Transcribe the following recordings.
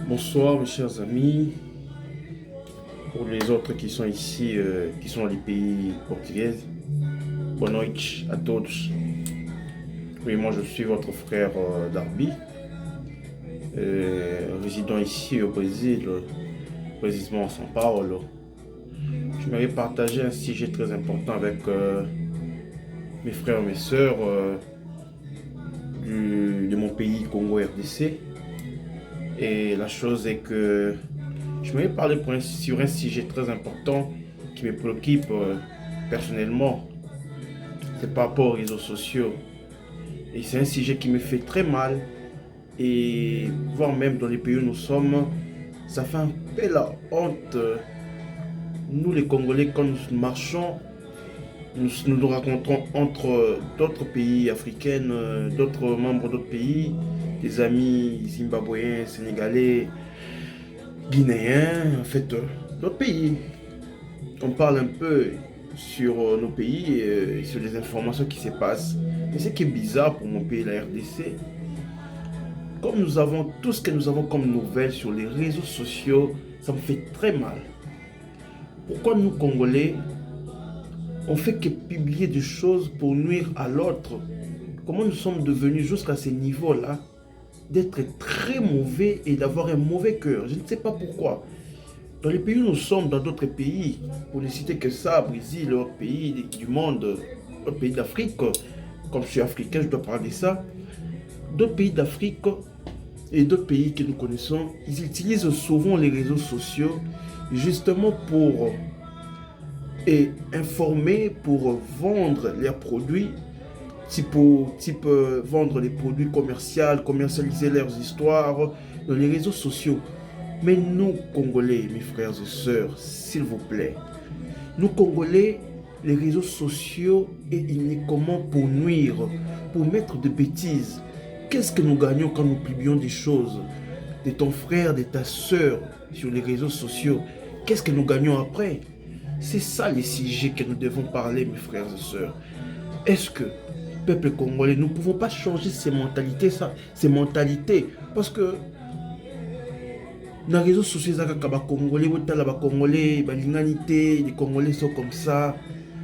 Bonsoir mes chers amis, pour les autres qui sont ici, qui sont dans les pays portugais, boa noite à tous. Oui, moi je suis votre frère Darby, résident ici au Brésil, précisément à São Paulo. Je m'avais partagé un sujet très important avec mes frères et mes sœurs de mon pays Congo RDC. Et la chose est que je m'avais parlé sur un sujet très important qui me préoccupe personnellement. C'est par rapport aux réseaux sociaux. Et c'est un sujet qui me fait très mal. Et voire même dans les pays où nous sommes, ça fait un peu la honte. Nous les Congolais, quand nous marchons, nous rencontrons entre d'autres pays africains, d'autres membres d'autres pays, des amis zimbabwéens, sénégalais, guinéens, en fait, d'autres pays. On parle un peu sur nos pays et sur les informations qui se passent. Mais ce qui est bizarre pour mon pays, la RDC, comme nous avons tout ce que nous avons comme nouvelles sur les réseaux sociaux, ça me fait très mal. Pourquoi nous, Congolais, on fait que publier des choses pour nuire à l'autre? Comment nous sommes devenus jusqu'à ce niveau-là d'être très mauvais et d'avoir un mauvais cœur? Je ne sais pas pourquoi. Dans les pays où nous sommes, dans d'autres pays, pour ne citer que ça, Brésil, autre pays du monde, autre pays d'Afrique, comme je suis africain, je dois parler de ça, d'autres pays d'Afrique et d'autres pays que nous connaissons, ils utilisent souvent les réseaux sociaux justement pour informer, pour vendre leurs produits, type vendre les produits commerciaux, commercialiser leurs histoires dans les réseaux sociaux. Mais nous, Congolais, mes frères et sœurs, s'il vous plaît, nous, Congolais, les réseaux sociaux est uniquement pour nuire, pour mettre de bêtises. Qu'est-ce que nous gagnons quand nous publions des choses de ton frère, de ta sœur sur les réseaux sociaux? Qu'est-ce que nous gagnons après? C'est ça les sujets que nous devons parler, mes frères et sœurs. Est-ce que, peuple congolais, nous ne pouvons pas changer ces mentalités, parce que dans les réseaux sociaux, les Congolais, les Congolais sont comme ça.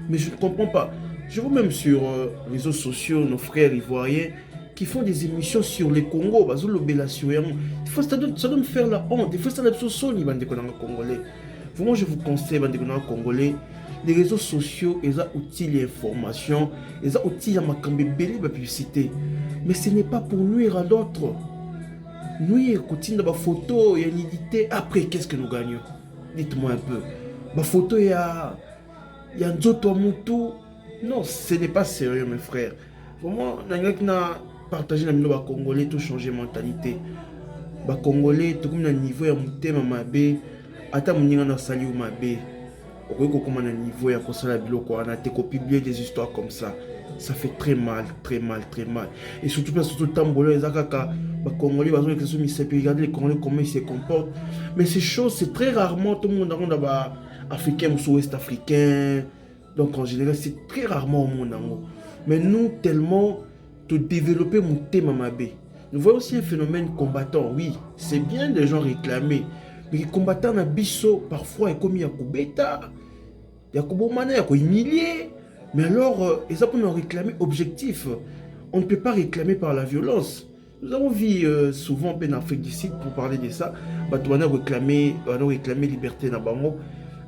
Mais je ne comprends pas. Je vois même sur les réseaux sociaux nos frères ivoiriens qui font des émissions sur les Congo. Ça doit me faire la honte. Des fois, ça doit me Congolais. Vraiment, je vous conseille, Congolais, les réseaux sociaux, ils ont outils l'information, ils ont outils la publicité. Mais ce n'est pas pour nuire à d'autres. Nous, écoutez, dans ma photo, il y a une idée. Après, qu'est-ce que nous gagnons? Dites-moi un peu. Ma photo, il y a un Nzoto Moutou. Non, ce n'est pas sérieux, mes frères. Vraiment, nous avons partagé la milieu Congolais, tout changer mentalité. Les Congolais, tout comme le niveau de Mouté, Mamabe, Ata Mouninga na Sali ou Mabe. Comme un niveau, il y a qu'on s'en a publié des histoires comme ça. Ça fait très mal, très mal, très mal. Et surtout, le temps, les Congolais, regardez les Congolais comment ils se comportent. Mais ces choses, c'est très rarement tout le monde africain ou ouest africain. Donc en général, c'est très rarement au monde. Mais nous, tellement, de développer mon thème Mamabe. Nous voyons aussi un phénomène combattant. Oui, c'est bien des gens réclamés. Mais les combattants na biso, parfois, ils comme Yakubeta, Yakubomana, humilié. Mais alors, ils ont réclamé objectif. On ne peut pas réclamer par la violence. Nous avons vu souvent en Afrique du Sud, pour parler de ça, on a réclamé liberté na bango.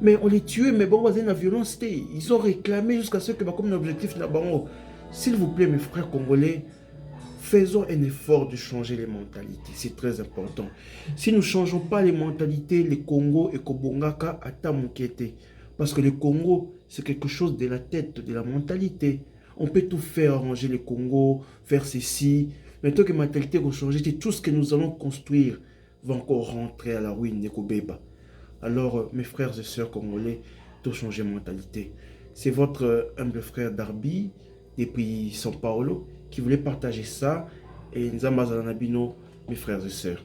Mais on les tuait, mais bon, la violence, ils ont réclamé jusqu'à ce que comme un objectif na bango. S'il vous plaît, mes frères congolais, faisons un effort de changer les mentalités. C'est très important. Si nous ne changeons pas les mentalités, les Congo et Kobongaka atamukete. Parce que le Congo, c'est quelque chose de la tête, de la mentalité. On peut tout faire, arranger le Congo, faire ceci. Mais tant que la mentalité va changer, tout ce que nous allons construire va encore rentrer à la ruine de Kobeba. Alors, mes frères et sœurs congolais, tout changer de mentalité. C'est votre humble frère Darby, depuis São Paulo, qui voulait partager ça. Et Nzamba Zanabino, mes frères et sœurs.